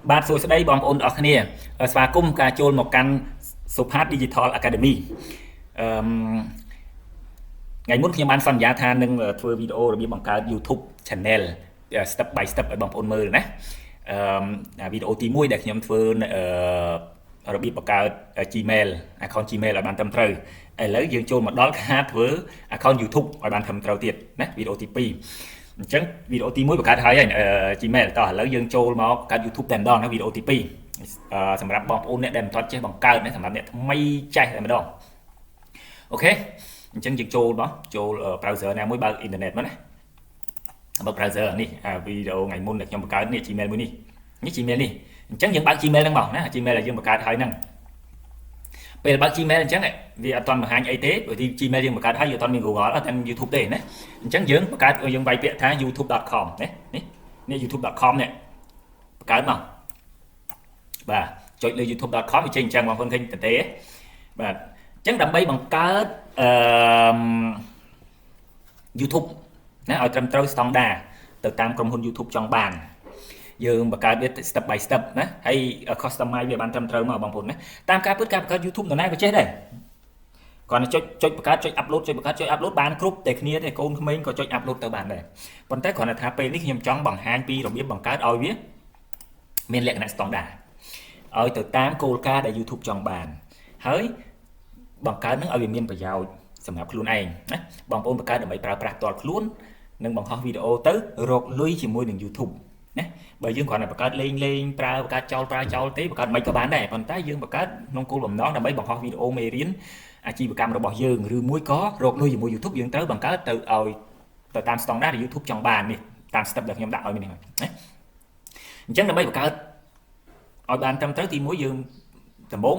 បាទសួស្តីបងប្អូនអរគ្នាស្វាគមន៍ការចូលមកកាន់សុផាត Digital Academy ថ្ងៃមុនខ្ញុំបានសន្យាថានឹងធ្វើវីដេអូរបៀបបង្កើត YouTube Channel step by step ឲ្យបងប្អូនមើលណាវីដេអូទី1ដែលខ្ញុំធ្វើរបៀបបង្កើត Gmail account Gmail ឲ្យបានត្រឹមត្រូវឥឡូវយើងចូលមកដល់ការធ្វើ account YouTube ឲ្យបានត្រឹមត្រូវទៀតណាវីដេអូទី2អញ្ចឹងវីដេអូទី1បង្កើតហើយ Gmail តោះឥឡូវយើងចូលមកបង្កើត YouTube តែម្ដងណាវីដេអូទី2សម្រាប់បងប្អូនអ្នកដែលមិនទាន់ចេះបង្កើតណាសម្រាប់អ្នកថ្មីចេះតែម្ដងអូខេអញ្ចឹងយើងចូលbrowser ណាមួយបើកអ៊ីនធឺណិតមកណាបើក browser នេះវីដេអូថ្ងៃមុនដែលខ្ញុំបង្កើតនេះ Gmail មួយនេះ Gmail នេះអញ្ចឹងយើងបើក Gmail ហ្នឹងមកណា Gmail ដែលយើងបង្កើតហើយហ្នឹងពេលបើក Gmail អញ្ចឹងវាអត់ទាន់បង្ហាញអីទេព្រោះទី Gmail យើងបង្កើតហើយយើងអត់ទាន់មាន Google អត់ទាន់ YouTube ទេណាអញ្ចឹងយើងបង្កើតយើងវាយពាក្យថា youtube.com នេះ youtube.com នេះបង្កើតមកបាទចុចលើ youtube.com វាចេញអញ្ចឹងបងប្អូនឃើញទេបាទអញ្ចឹងដើម្បីបង្កើត YouTube ណាឲ្យត្រឹមត្រូវ standard ទៅតាមក្រុមហ៊ុន YouTube ចង់បានយើងបង្កើតវា step by step ណាហើយ customize វាបានត្រឹមត្រូវមកបងប្អូនណាតាមការពិតការបង្កើត YouTube នរណាក៏ចេះដែរគាត់ទៅចុចបង្កើតចុច upload ចុចបង្កើតចុច upload បានគ្រប់តែគ្នាទេកូនក្មេងក៏ចុច upload ទៅបានដែរប៉ុន្តែគ្រាន់តែថាពេលនេះខ្ញុំចង់បង្ហាញពីរបៀបបង្កើតឲ្យវាមានលក្ខណៈ standard ឲ្យទៅតាមគោលការណ៍ដែល YouTube ចង់បានហើយបង្កើតនឹងឲ្យវាមានប្រយោជន៍សម្រាប់ខ្លួនឯងណាបងប្អូនបង្កើតដើម្បីប្រើប្រាស់ផ្ទាល់ខ្លួននិងបង្ហោះវីដេអូទៅរកលុយជាមួយនឹង YouTube ណាបើយើងគ្រាន់តែបង្កើតលេងប្រើបង្កើតចោលទេបង្កើតមិនក៏បានដែរប៉ុន្តែយើងបង្កើតក្នុងគោលបំណងដើម្បីបង្ហោះវីដេអូមេរៀនអាជីវកម្មរបស់យើងឬមួយក៏រកលុយជាមួយ YouTube យើងត្រូវបង្កើតទៅឲ្យទៅតាម standard ដែល YouTube ចង់បាននេះតាម step ដែលខ្ញុំដាក់ឲ្យនេះណាអញ្ចឹងដើម្បីបង្កើតឲ្យបានត្រឹមត្រូវទី1យើងដំបូង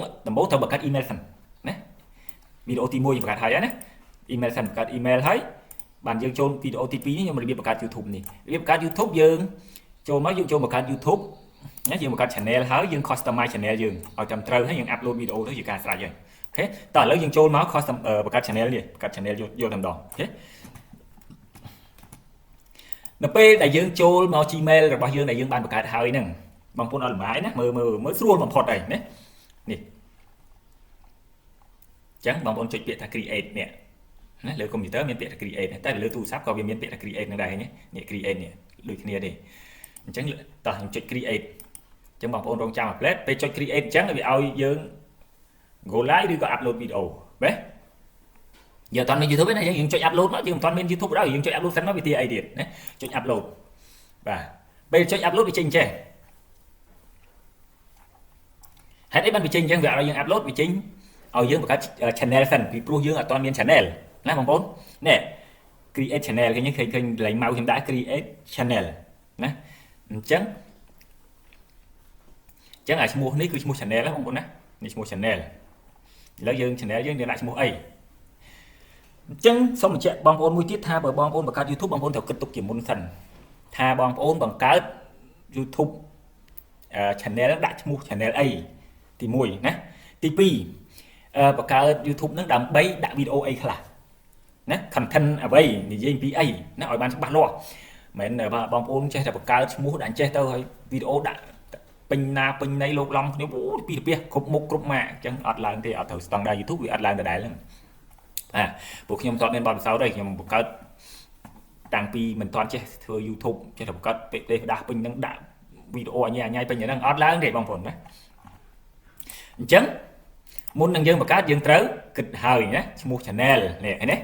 ត្រូវបង្កើត email សិនណាវីដេអូទី1យើងបង្កើតហើយណា email សិនបង្កើត email ហើយបានយើងចូលវីដេអូទី2នេះខ្ញុំរបៀបបង្កើត YouTube នេះរបៀបបង្កើត YouTube យើងចូលមកយើងចូលបង្កើត YouTube ណាយើងបង្កើត channel ហើយយើង customize channel យើងឲ្យត្រឹមត្រូវហើយយើង upload វីដេអូទៅជាការស្រេចហើយអូខេតោះឥឡូវយើងចូលមក custom បង្កើត channel នេះបង្កើត channel យកតែម្ដងអូខេនៅពេលដែលយើងចូលមក Gmail របស់យើងដែលយើងបានបង្កើតហើយហ្នឹងបងប្អូនអត់លំបាយណាមើលស្រួលបំផុតហើយណានេះចឹងបងប្អូនចុចពាក្យថា create នេះណាលើកុំព្យូទ័រមានពាក្យថា create តែលើទូរស័ព្ទក៏វាមានពាក្យថា create នឹងដែរនេះ create នេះដូចគ្នាទេអញ្ចឹងតោះខ្ញុំចុច create អញ្ចឹងបងប្អូនរងចាំអា plate ពេលចុច create អញ្ចឹងវាឲ្យយើង go live ឬក៏ upload វីដេអូបែយើងអត់មាន YouTube ទេណាយើងចុច upload មកយើងមិនទាន់មាន YouTube ដែរយើងចុច upload សិនមកវាទាអីទៀតណាចុច upload បាទពេលចុច upload វាចេញចេះហេតុអីបានវាចេញអញ្ចឹងវាឲ្យយើង upload វាចេញឲ្យយើងបង្កើត channel សិនពីព្រោះយើងអត់ទាន់មាន channel ណាបងប្អូននេះ create channel ឃើញកន្លែង mouse ខ្ញុំដាក់ create channel ណាអញ្ចឹងអាឈ្មោះនេះគឺឈ្មោះ channel ហ្នឹងបងប្អូនណានេះឈ្មោះ channel ឥឡូវយើង channel យើងដាក់ឈ្មោះអីអញ្ចឹងសូមបញ្ជាក់បងប្អូនមួយទៀតថាបើបងប្អូនបង្កើត YouTube បងប្អូនត្រូវគិតទុកជាមុនសិនថាបងប្អូនបង្កើត YouTube channel ដាក់ឈ្មោះ channel អីទី1ណាទី2បង្កើត YouTube ហ្នឹងដើម្បីដាក់វីដេអូអីខ្លះណា content អ្វីនិយាយពីអីណាឲ្យបានច្បាស់លាស់មិនមែនបងប្អូនចេះតែបង្កើតឈ្មោះដាក់ចេះទៅហើយវីដេអូដាក់ពេញណាពេញណីលោកឡំគ្នាអូពីពីគ្រប់មុខគ្រប់ម៉ាកអញ្ចឹងអត់ឡើងទេអត់ត្រូវ standard YouTube វាអត់ឡើងដដែលហ្នឹងពួកខ្ញុំអត់មានបទពិសោធន៍ទេខ្ញុំបង្កើតតាំងពីមិនទាន់ចេះធ្វើ YouTube ចេះតែបង្កើតពេកទេផ្ដាស់ពេញហ្នឹងដាក់វីដេអូអញ្ញាពេញហ្នឹងអត់ឡើងទេបងប្អូនណាអញ្ចឹងមុននឹងយើងបង្កើតយើងត្រូវគិតហើយណាឈ្មោះ channel នេះឃើញទេ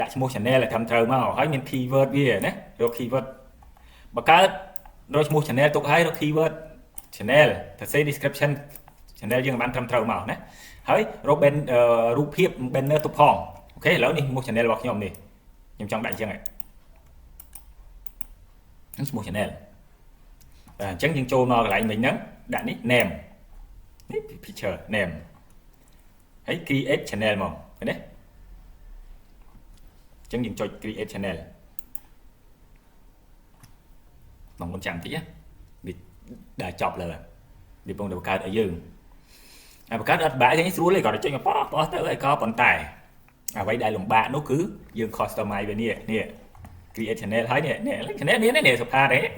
ដាក់ឈ្មោះ channel ឲ្យត្រឹមត្រូវមកហើយមាន keyword វាណារក keyword បង្កើតរកឈ្មោះ channel ទុកហើយរក keyword channel ទៅ say description channel យើងបានត្រឹមត្រូវមកណាហើយរករូបភាព banner ទុកផងអូខេឥឡូវនេះឈ្មោះ channel របស់ខ្ញុំនេះខ្ញុំចង់ដាក់អញ្ចឹងហ្នឹងឈ្មោះ channel អញ្ចឹងយើងចូលមកកន្លែងមិញហ្នឹងដាក់នេះ name នេះ picture name ហើយ create channel មកឃើញទេអញ្ចឹងយើងចុច create channel បងប្អូនចាំតិចណាវាđã chọc là vì bọn đầu cao ở dương bắt cá đất bãi thế xuống lấy còn chơi bỏ tới lại có vận tải vậy đại lồng bạ nó cứ dương customize về nè create channel thấy nè channel nè sụp đấy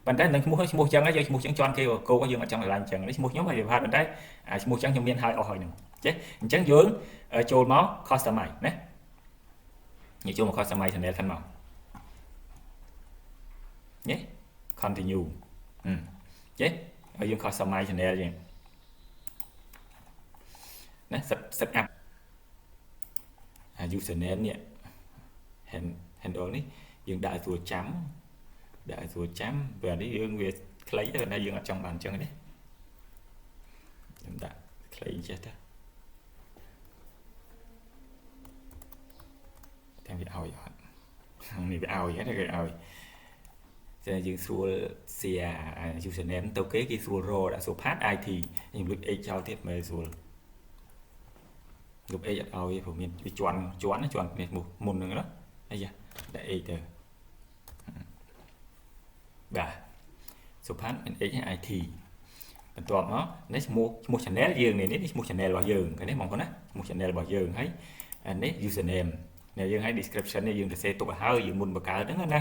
ប៉ុន្តែនឹងឈ្មោះចឹងហើយយើងឈ្មោះចឹងជន់គេគោក៏យើងអត់ចង់ឡើងចឹងឈ្មោះខ្ញុំហើយវាផាត់ប៉ុន្តែឈ្មោះចឹងខ្ញុំមានហើយអស់ហើយហ្នឹងចេះអញ្ចឹងយើងចូលមក customize ណាយើងចូលមក customize channel ខាងមកញ៉េ continue ចេះហើយយើង customize channel យើងណា set up username នេះ handle នេះយើងដាក់ឲ្យស្រួលចាំពេលនេះយើងវាខ្លីទៅតែយើងអត់ចង់បានអញ្ចឹងទេខ្ញុំដាក់ខ្លីចេះទៅតែវាឲ្យអត់នេះវាឲ្យហ្នឹងគេឲ្យតែយើងស្រួល share username ទៅគេស្រួលរកដាក់សួរ pass IT ខ្ញុំលុច X ចោលទៀតមើលស្រួលលុប X អត់ឲ្យព្រោះមានវាជន់នេះមុនហ្នឹងណាអីយ៉ាដាក់ X ទៅបាទសុផាន់មាន X IT បន្ទាប់មកនេះឈ្មោះ channel យើងនេះឈ្មោះ channel របស់យើងឃើញទេបងប្អូនណាឈ្មោះ channel របស់យើងហើយនេះ username នេះយើងឲ្យ description នេះយើងសរសេរទុកឲ្យហើយយើងមុនបង្កើតហ្នឹងណា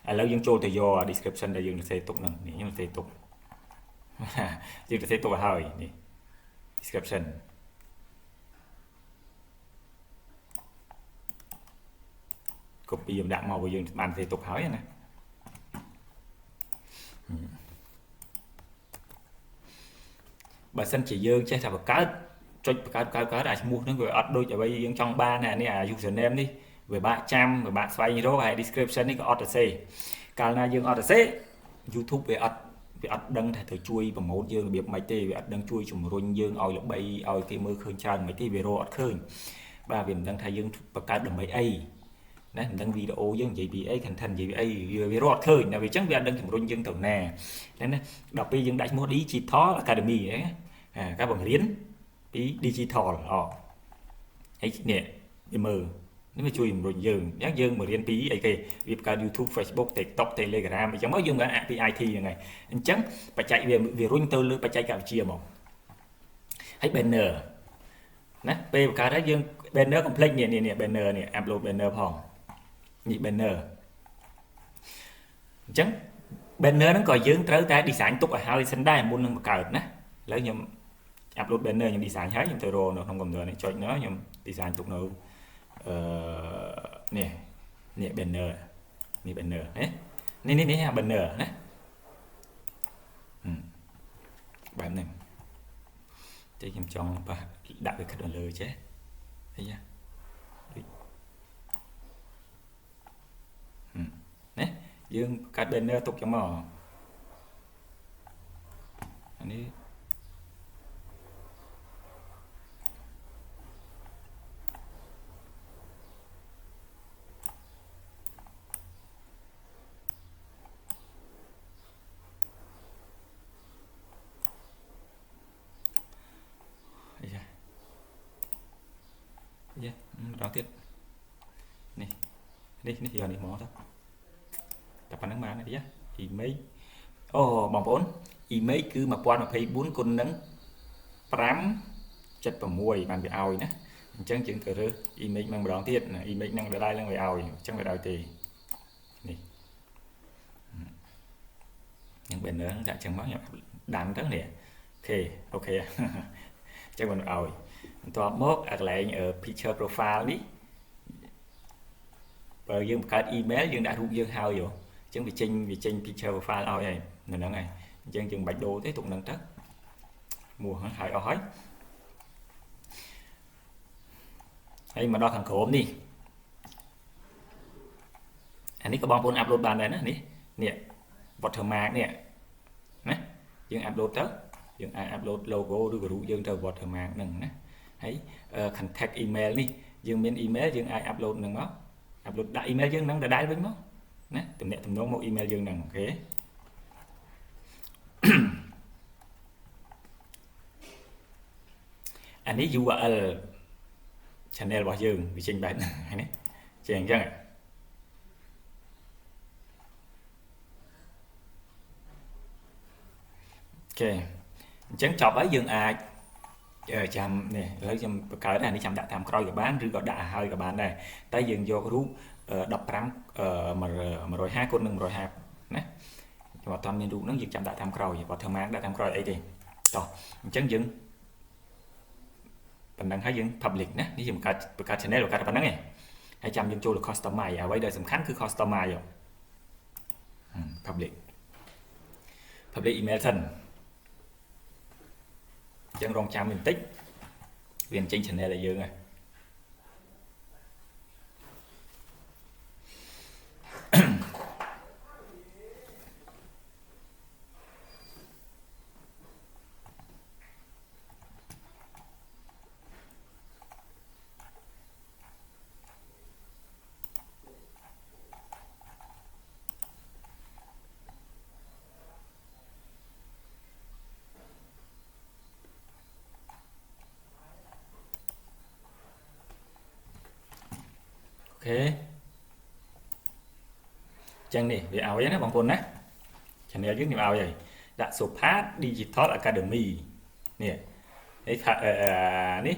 ឥឡូវយើងចូលទៅយក description ដែលយើងសរសេរទុកហ្នឹងនេះខ្ញុំសរសេរទុកយើងសរសេរទុកឲ្យហើយនេះ description copy យើងដាក់មកយើងបានសរសេរទុកហើយណាបើសិនជាយើងចេះតែបង្កើតចុចបង្កើតអាឈ្មោះហ្នឹងវាអត់ដូចអ្វីយើងចង់បានណានេះអា username នេះវាបាក់ចាំវាបាក់ស្វែងរកហើយ description នេះក៏អត់សរសេរកាលណាយើងអត់សរសេរ YouTube វាអត់ដឹងថាត្រូវជួយប្រម៉ូទយើងរបៀបម៉េចទេវាអត់ដឹងជួយជំរុញយើងឲ្យល្បីឲ្យគេមើលឃើញច្រើនម៉េចទេវារកអត់ឃើញបាទវាមិនដឹងថាយើងបង្កើតដើម្បីអីណាមិនដឹងវីដេអូយើងនិយាយពីអី content និយាយពីអីវារកអត់ឃើញតែវាអញ្ចឹងវាអត់ដឹងជំរុញយើងទៅណាណាដល់ពេលយើងដាក់ឈ្មោះ Digital Academy ការបង្រៀនពី Digital ហើយនេះវាមើលនេះវាជួយជំរុញយើងអញ្ចឹងយើងមករៀនពីអីគេវាបង្កើត YouTube Facebook TikTok Telegram អញ្ចឹងមកយើងបានអាពី IT ហ្នឹងហើយអញ្ចឹងបច្ចេកវារុញទៅលើបច្ចេកវិទ្យាមកហើយ banner ណាពេលបង្កើតហើយយើង banner complex នេះ banner នេះ upload banner ផងនេះ banner អញ្ចឹង banner ហ្នឹងក៏យើងត្រូវតែ design ទុកឲ្យហើយសិនដែរមុននឹងបង្កើតណាឥឡូវខ្ញុំ upload banner ខ្ញុំ design ហើយខ្ញុំទៅរកនៅក្នុង computer នេះចុចនោះខ្ញុំ design ទុកនៅនេះ banner នេះ banner នេះ banner ណាបែបហ្នឹងតែខ្ញុំចង់ដាក់វាខិតនៅលើចេះអីយ៉ាណាយើងកាត់ banner ទុកចាំមកអានេះម្ដងទៀតនេះយកនេះមកទៅតែប៉ុណ្្នឹងបានទេ image អូបងប្អូន image គឺ1024គុណនឹង576បានវាឲ្យណាអញ្ចឹងយើងទៅរើស image ម្ដងទៀត image ហ្នឹងដដែលហ្នឹងវាឲ្យអញ្ចឹងវាឲ្យទេនេះនឹង banner ដាក់ចឹងមកខ្ញុំដាំទៅនេះអូខេអញ្ចឹងមិនឲ្យបន្ទាប់មកកន្លែង picture profile នេះបើយើងបង្កើត email យើងដាក់រូបយើងហើយអញ្ចឹងវាចេញ picture profile ឲ្យហើយនៅហ្នឹងហើយអញ្ចឹងយើងមិនបាច់ដូរទេទុកហ្នឹងទៅមួហើយអស់ហើយមកដល់ខាងក្រោមនេះអានេះក៏បងប្អូន upload បានដែរណានេះ watermark នេះណាយើង upload ទៅយើងអាច upload logo ឬក៏រូបយើងទៅ watermark ហ្នឹងណាហើយ contact email នេះយើងមាន email យើងអាច upload ហ្នឹងមក upload ដាក់ email យើងហ្នឹងដដែលវិញមកណាទំនាក់ទំនងមក email យើងហ្នឹងអូខេអានេះ URL channel របស់យើងវាចេញបែបហ្នឹងហើយណាចេញអញ្ចឹងអូខេអញ្ចឹងចប់ហើយយើងអាចចាំនេះឥឡូវខ្ញុំបង្កើតអានេះចាំដាក់តាមក្រោយក៏បានឬក៏ដាក់ឲ្យហើយក៏បានដែរតែយើងយករូប15 150គុណនឹង150ណា nhưng mà toàn miền rú nó dừng chạm đã tham còi và thơm mát đã tham còi ấy thì to chẳng dừng phần đăng hay dừng public nè đi dừng cả channel rồi cả phần đăng này hay chạm dừng cho là customize ở đây đời sầm khăn cứ customize rồi public email thân chẳng rong chạm mình tích viên chính channel là dừng này ok chẳng này về áo ấy nè bằng con nè channel dưới niềm áo vậy đã số phát Digital Academy nè đấy ní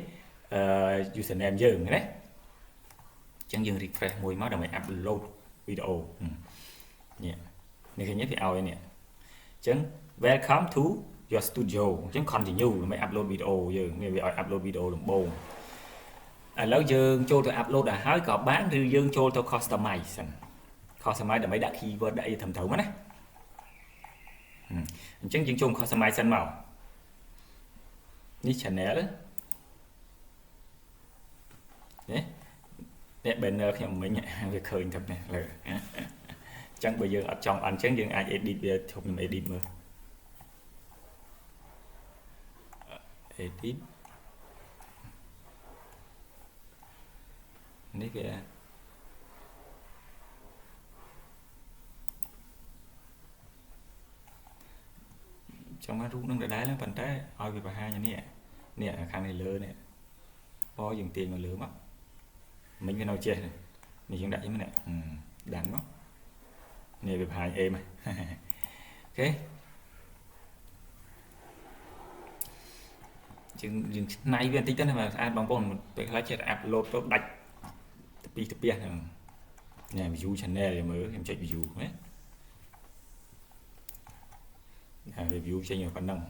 username dừng đấy chẳng dừng refresh mùi máu để mày upload video nè này cái nhất về áo ấy nè chẳng welcome to your studio chẳng continue mày upload video dừng này về upload video đồng bồn lâu dương cho tôi upload đã hỏi có bán thì dương cho tôi customize để mấy đã keyword đã thầm thấu mà đấy chứng dương chung customize sân màu ní channel đấy để bên khi mình việc khởi thật này là chẳng bây giờ ở trong anh chẳng dương ai edit về chụp mình edit mà edit đấy kìa trong mắt rút nó đã đá lắm phần trái oi về bà hai như nè nè khăn này lơ nè bo dừng tiền mà lửa mất mình cái nào chơi này mình hiện đại với mình nè đắng mất nè về bà hai em này ok chừng nay viên tích mà ai bằng con tôi lấy chết upload tôi đạch tập này nè ví dụ channel mới em chạy ví dụ đấy review cho nhiều khả năng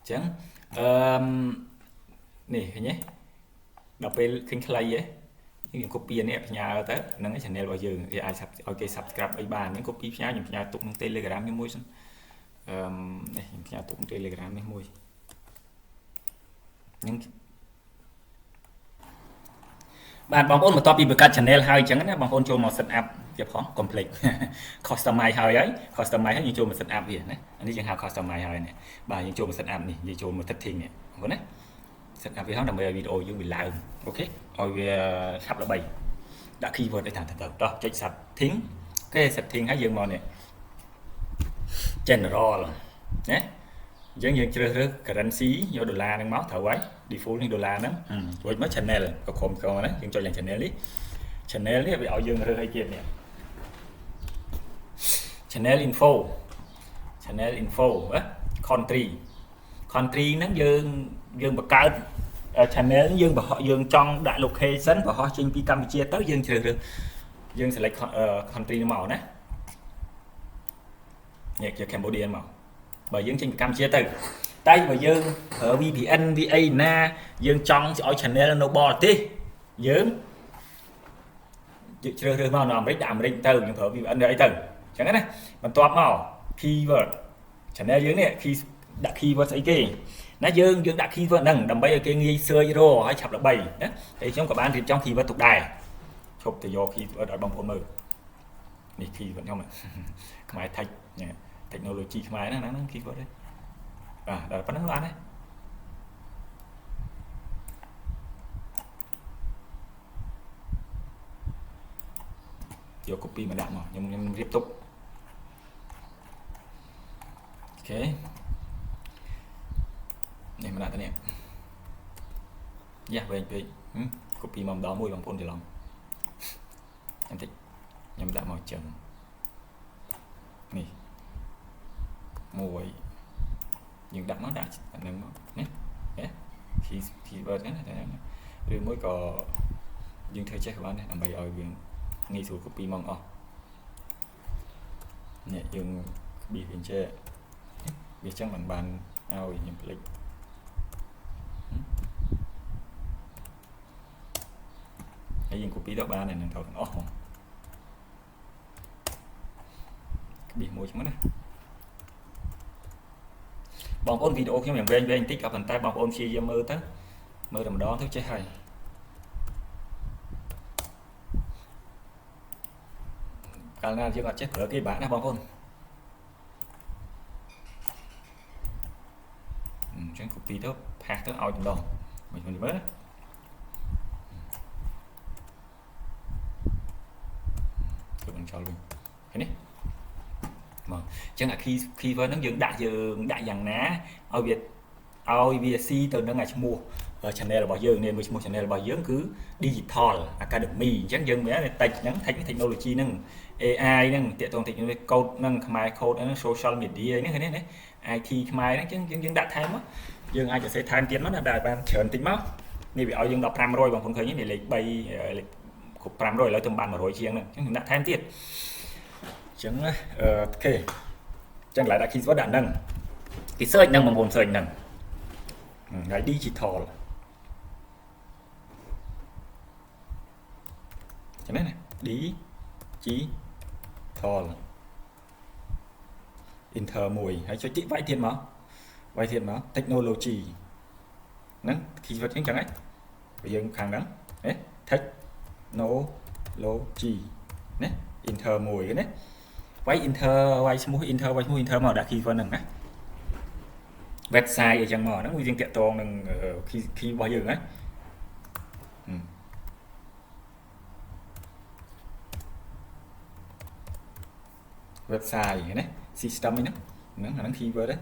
chẳng nè nhé đọc về kênh clay ấy những copy này nhà tới nâng cái channel bao giờ thì ai subscribe ấy bàn những copy nhà những nhà tụng telegram với môi này những nhà tụng telegram với môi những bạn bóng ôn một topic về các channel hai chẳng á bóng ôn cho một setup tiếp khó complete customize hai ấy customize hết như cho một setup vậy này anh đi chẳng hạn customize hai này bà như cho một setup này như cho một thất thiền này không đấy setup với họ làm video dương bị lại ok rồi về sắp là 7 đã khi vừa để thẳng thật đó chạy sạch thính cái sạch thiên hãy dương mòn này general nhé giống như chơi currency do đô la đang máu thở quái default như đô la đó với mấy channel có khom còn đấy nhưng cho là channel ấy bị ở dương hơi kia nè channel info country nó dương bậc cao channel dương và họ dương trong đại lục location và họ trên Campuchia tới dương chơi được dương select country màu đấy nhạc cho Cambodia màu bởi dương trên Campuchia từ tay mà dương ở VPN VA na dương trong ở channel nó bò tí dương chơi màu nào mấy đạm định từ nhưng ở VPN đấy từ chẳng hạn này mình toát màu keyword channel dưới này khi đặt keyword ấy kì nó dương đặt keyword nâng đầm bây giờ cái nghi xưa euro hay chập là 7 đấy thì trong cả ban thì trong keyword tục đài chụp thì do khi ở đợi bằng phone mờ thì khi vẫn không máy thạch technology máy nó keyword đấy đợi bắt nó ăn đấy vô copy mà đạm nhưng tiếp tục ok này mà đạn thế này dạ về copy mầm đó môi bằng phone thì lòng em thích em đã màu trắng này môi nhưng đặt nó đã nâng nhé khi vợt cái này rồi mới có យើងធ្វើចេះបានដើម្បីឲ្យវាងាយស្រួល copy មកអស់នេះយើង copy វាចេះវាចឹងមិនបានឲ្យខ្ញុំភ្លេចហើយយើង copy ទៅបាននឹងទៅទាំងអស់ហ្មង copy មួយចឹងណាបងប្អូនវីដេអូខ្ញុំយ៉ាងវែងបន្តិចក៏ប៉ុន្តែបងប្អូនព្យាយាមមើលទៅមើលតែម្ដងទៅចេះហើយកាលណាយើងអត់ចេះប្រើគេបាក់ណាបងប្អូនអញ្ចឹង copy ទៅផាសទៅឲ្យម្ដងមិនមើលណាគឺបញ្ចូលវិញឃើញទេមកអញ្ចឹងអា keyword ហ្នឹងយើងដាក់យ៉ាងណាឲ្យវាស៊ីទៅនឹងអាឈ្មោះ channel របស់យើងនេះមួយឈ្មោះ channel របស់យើងគឺ Digital Academy អញ្ចឹងយើងមានតែ tech ហ្នឹង technology ហ្នឹង AI ហ្នឹងតាក់ទង technology code ហ្នឹងខ្មែរ code ហ្នឹង social media ហ្នឹងឃើញទេ IT ខ្មែរហ្នឹងអញ្ចឹងយើងដាក់ថែមមកយើងអាចសរសេរថែមទៀតមកដាក់បានច្រើនតិចមកនេះវាឲ្យយើងដល់500បងប្អូនឃើញនេះលេខ3លេខគ្រប់500ឥឡូវទៅបាន100ជាងហ្នឹងអញ្ចឹងខ្ញុំដាក់ថែមទៀតអញ្ចឹងអូខេអញ្ចឹងឡើយដាក់ keyword ដាក់ហ្នឹងគេ search ហ្នឹងបងប្អូន search ហ្នឹងហើយ digital ចឹងណា digital enter មួយហើយចុចទីវាយទៀតមក technology ហ្នឹង keyword ចឹងហ្នឹងយើងខាងហ្នឹងtechnology ណា enter មួយណាវាយ enter វាយឈ្មោះ enter វាយឈ្មោះ enter មកដាក់ keyword ហ្នឹងណា website អីចឹងមកហ្នឹងវាយើងតាក់ទងនឹង key របស់យើងណាwebsite ណា system ហ្នឹងអាហ្នឹង keyword đấy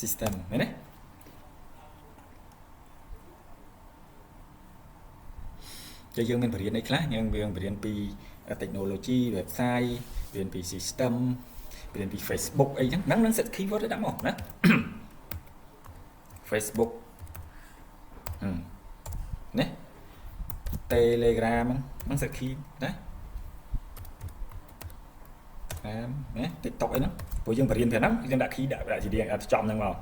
system មែនទេជាយើងមានបរិញ្ញាបត្រអីខ្លះយើងបរិញ្ញាបត្រពី technology website បរិញ្ញាបត្រពី system បរិញ្ញាបត្រពី Facebook អីចឹងហ្នឹងset keyword ដាក់មកណា Facebook ណា Telegram ហ្នឹង set key ណាណា TikTok អីហ្នឹងព្រោះយើងបរិញ្ញាបត្រហ្នឹងយើងដាក់ key ដាក់ជារៀងចំហ្នឹងមក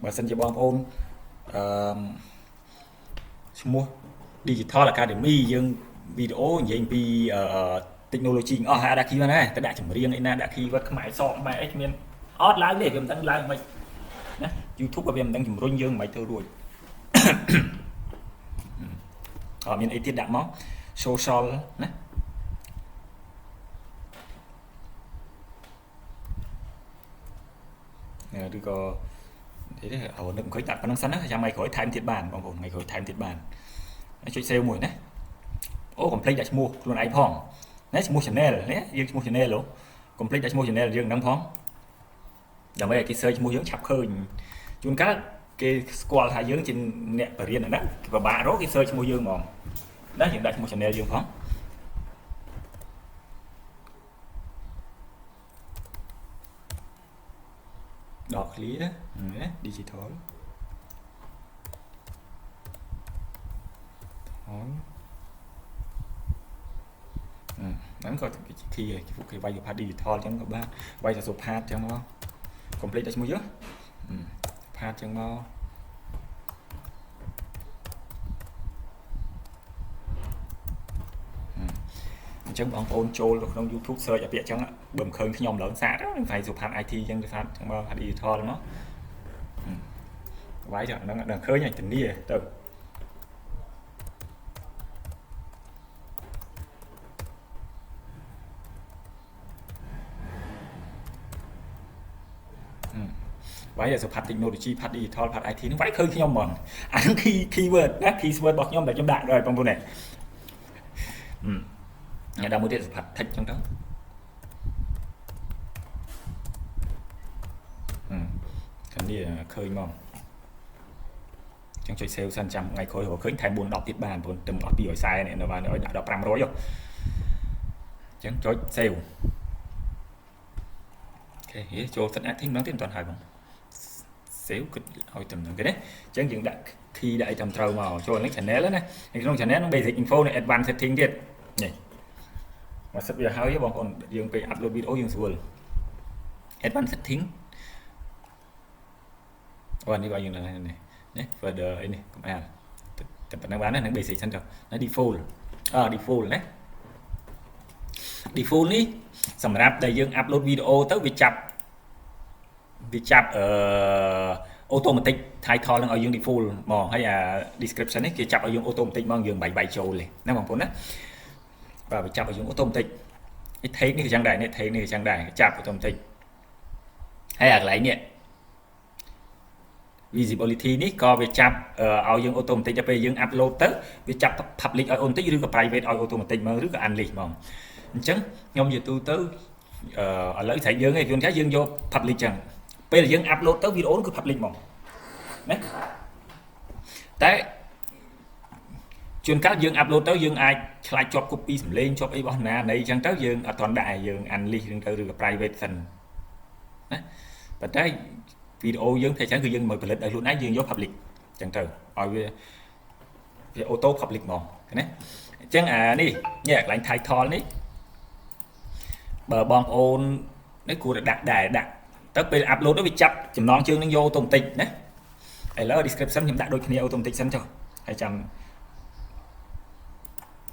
បើសិនជាបងប្អូនឈ្មោះ Digital Academy យើងវីដេអូនិយាយពី technology អស់ហើយដាក់ keyword ណាតែដាក់ចម្រៀងអីណាដាក់ keyword ខ្មែរសក់ខ្មែរអីគ្មានអត់ឡើងទេវាមិនដឹងឡើងមិនណា YouTube ក៏វាមិនដឹងជំរុញយើងមិនទៅរួចអត់មានអីទៀតដាក់មក social ណាឬក៏thế đấy, đừng có đặt năng sẵn á, cho mày khỏi time thiệt bàn,បងប្អូន mày khỏi time thiệt bàn,ជួយ sale មួយណា អូ complete ដាក់ឈ្មោះខ្លួនឯងផងណាឈ្មោះ channel ណាយើងឈ្មោះ channel ហ៎ complete ដាក់ឈ្មោះ channel យើងហ្នឹងផងដើម្បីឲ្យគេ search ឈ្មោះយើងឆាប់ឃើញជួនកាលគេស្គាល់ថាយើងជាអ្នកបរិញ្ញាបត្រហ្នឹងគេពិបាករកគេ search ឈ្មោះយើងហ្មងណាយើងដាក់ឈ្មោះ channel យើងផងដក clear ណា digital ហ្នឹងក៏គេវាយ part digital ចឹងក៏បានវាយតែសុផាតចឹងមក complete តែឈ្មោះយើងផាតចឹងមកអញ្ចឹងបងប្អូនចូលទៅក្នុង YouTube search អាពាក្យចឹងបើមិនឃើញខ្ញុំឡើងសាកទៅវាយសុផាត IT ចឹងទៅថាចឹងមក digital មកវាយចឹងហ្នឹងដល់ឃើញហើយធានាទៅវាយសុផាត technology ផាត digital ផាត IT ហ្នឹងវាយឃើញខ្ញុំហ្មងអាហ្នឹង keyword ណា keyword របស់ខ្ញុំដែលខ្ញុំដាក់rồiបងប្អូននេះដាក់មួយទៀតសុផាត tech ចឹងទៅខាងនេះឃើញមកចឹងចុច save សិនចាំថ្ងៃក្រោយរកឃើញថែម4 10ទៀតបានបងទៅអស់240នេះនៅបានឲ្យដាក់ដល់500ចឹងចុច save អូខេចូល set active ម្ដងទៀតមិនទាន់ហើយបង xíu kịch hồi tầm cái đấy chẳng dừng đã khi đại tầm trâu màu cho lấy channel đó này thì trong channel nó basic info này advanced settingទៀតនេះមកសិបវាហើយបងប្អូនយើងពេល upload video យើងស្រួល advanced setting អូនេះបងយើងនេះនេះ further អីនេះកុំអានតែប៉ុណ្ណឹងបានណានឹង basic សិនចុះណា default default ណា default នេះសម្រាប់ដែលយើង upload video ទៅវាចាប់automatic title នឹងឲ្យយើង default ហ្មងហើយអា description នេះគេចាប់ឲ្យយើង automatic ហ្មងយើងបាយចូលទេណាបងប្អូនណាបាទវាចាប់ឲ្យយើង automatic នេះ take នេះក៏ចឹងដែរនេះ take នេះក៏ចឹងដែរចាប់ automatic ហើយអាកន្លែងនេះ visibility នេះក៏វាចាប់ឲ្យយើង automatic ទៅពេលយើង upload ទៅវាចាប់ public ឲ្យ automatic ឬក៏ private ឲ្យ automatic ហ្មងឬក៏ unlist ហ្មងអញ្ចឹងខ្ញុំនិយាយទូទៅឥឡូវស្រេចយើងឯងខ្លួនថាយើងយក public ចឹងពេលយើង upload ទៅ video គឺ public ហ្មងណាតែជួនកាលយើង upload ទៅយើងអាចឆ្លាច់ជាប់ copy សំឡេងជាប់អីរបស់ណានៃអញ្ចឹងទៅយើងអត់ទាន់ដាក់យើង unlist ទៅឬក៏ private សិនណាប៉ុន្តែ video យើងភាគច្រើនគឺយើងមកផលិតឲ្យខ្លួនឯងយើងយក public អញ្ចឹងទៅឲ្យវា auto public ហ្មងណាអញ្ចឹងអានេះកន្លែង title នេះបើបងប្អូននេះគួរតែដាក់ដែរដាក់ទៅពេល upload ទៅវាចាប់ចំណងជើងនឹងយក automatic ណាឥឡូវ description ខ្ញុំដាក់ដូចគ្នា automatic សិនចុះហើយចាំ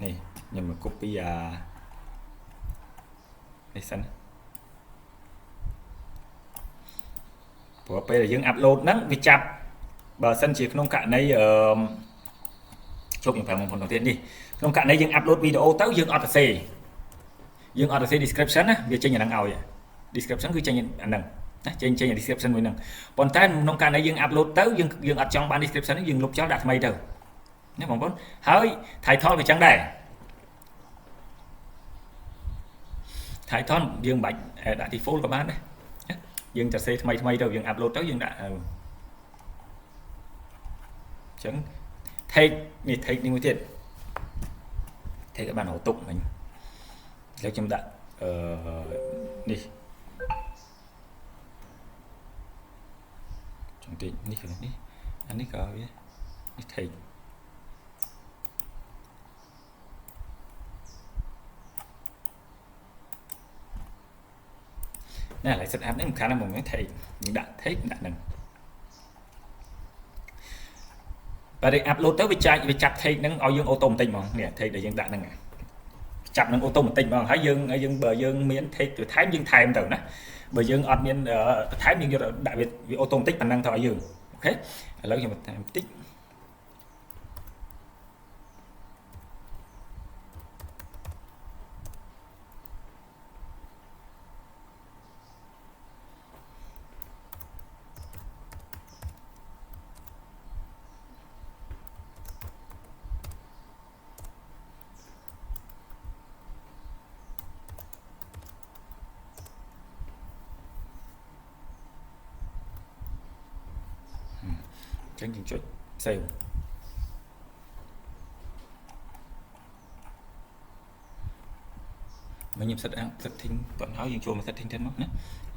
នេះខ្ញុំមក copy នេះសិនព្រោះពេលយើង upload ហ្នឹងវាចាប់បើសិនជាក្នុងករណីជប់ខ្ញុំប្រាប់បងប្អូនទៀតនេះក្នុងករណីយើង upload video ទៅយើងអត់សរសេរ description ណាវាចេញអាហ្នឹងឲ្យ description គឺចេញអាហ្នឹងណាចេញ description មួយហ្នឹងប៉ុន្តែក្នុងករណីយើង upload ទៅយើងអត់ចង់បាន description នេះយើងលុបចោលដាក់ថ្មីទៅណាបងប្អូនហើយ title វាចឹងដែរ title យើងមិនបាច់ដាក់ default ក៏បានដែរយើងសរសេរថ្មីទៅយើង upload ទៅយើងដាក់អញ្ចឹង take នេះមួយទៀត take ឲ្យបានរហូតទុកមិញឥឡូវខ្ញុំដាក់នេះចង់តិចនេះអានេះក៏វានេះ take ណាឥឡូវ set up នេះមិនខានណាបងហ្នឹង take យើងដាក់ take ដាក់ហ្នឹងបើយើង upload ទៅវាចាប់ take ហ្នឹងឲ្យយើង automatic ហ្មងនេះ take ដែលយើងដាក់ហ្នឹងចាប់នឹង automatic ហ្មងហើយយើងបើយើងមាន take ទៅថែមយើងថែមទៅណាបើយើងអត់មានថែមយើងយកដាក់វា automatic ប៉ុណ្ណឹងទៅឲ្យយើងអូខេឥឡូវខ្ញុំបន្ថែមបន្តិចចឹងយើងចុច save មកខ្ញុំ setting បន្តហើយយើងចូលមក setting ទៀតមកណា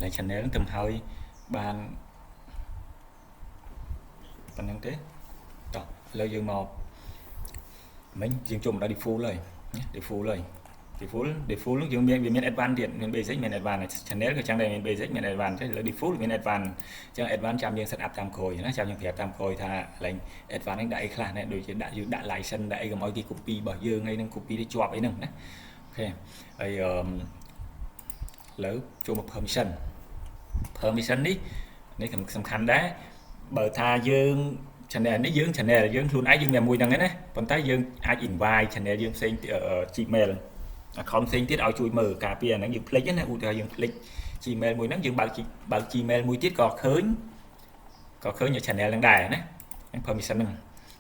ឡើង channel ហ្នឹងទៅហើយបានប៉ុណ្ណឹងទេតោះឥឡូវយើងមកមិញយើងចូលមកដល់ default ហើយណា default ហើយ default យើងមានវាមាន advanced ទៀតមាន basic មាន advanced channel ក៏ចឹងដែរមាន basic មាន advanced ទេឥឡូវ default មាន advanced ចឹង advanced ចាំយើង set up តាមក្រោយណាចាំយើងប្រាប់តាមក្រោយថាកន្លែង advanced ហ្នឹងដាក់អីខ្លះណាដូចជាដាក់យើងដាក់ license ដាក់អីកុំឲ្យគេ copy របស់យើងអីហ្នឹង copy ទៅជាប់អីហ្នឹងណាអូខេហើយឥឡូវចូលមក permission នេះសំខាន់ដែរបើថាយើង channel នេះយើង channel យើងខ្លួនឯងយើងមានមួយហ្នឹងឯណាប៉ុន្តែយើងអាច invite channel យើងផ្សេង Gmail account ផ្សេងទៀតឲ្យជួយមើលការពារអាហ្នឹងយើងភ្លេចណាឧទាហរណ៍យើងភ្លេច Gmail មួយហ្នឹងយើងបើក Gmail មួយទៀតក៏ឃើញនៅ channel ហ្នឹងដែរណា permission ហ្នឹង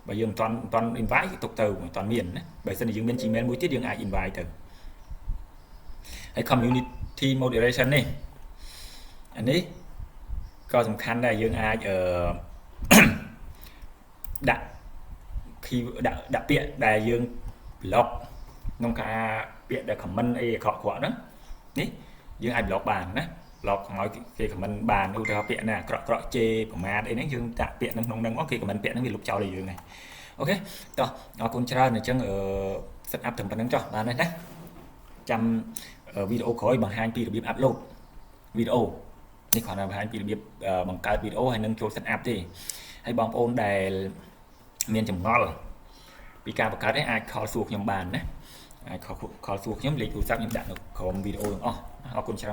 បើយើងមិនទាន់ invite ទុកទៅមិនទាន់មានណាបើសិនជាយើងមាន Gmail មួយទៀតយើងអាច invite ទៅហើយ community moderation នេះអានេះក៏សំខាន់ដែរយើងអាចដាក់ពាក្យដែលយើង block ក្នុងការពាក្យដែល comment អីអាក្រក់ៗហ្នឹងនេះយើងអាច block បានណា lọc nói khi comment bàn ưu theo tiện nè cọ chê của má đấy dương tạ tiện nông nông khi comment tiện nó bị lục chào này này ok rồi nó cũng cho này chân ở set up thằng phần cho bạn này nhé chăm video khói bằng 2 pi được upload videoนี่ขอนะให้ปีระเบียบบังการวิดีโอให้นึงโจทย์เซตอัพที่ให้บองโอนได้เมียนจำงอลปีการประกาศให้อายคอสูกยมบานนะอายคอสูกยมเล็กดูซักยมดักของวิดีโออ๋อเอาคุณชร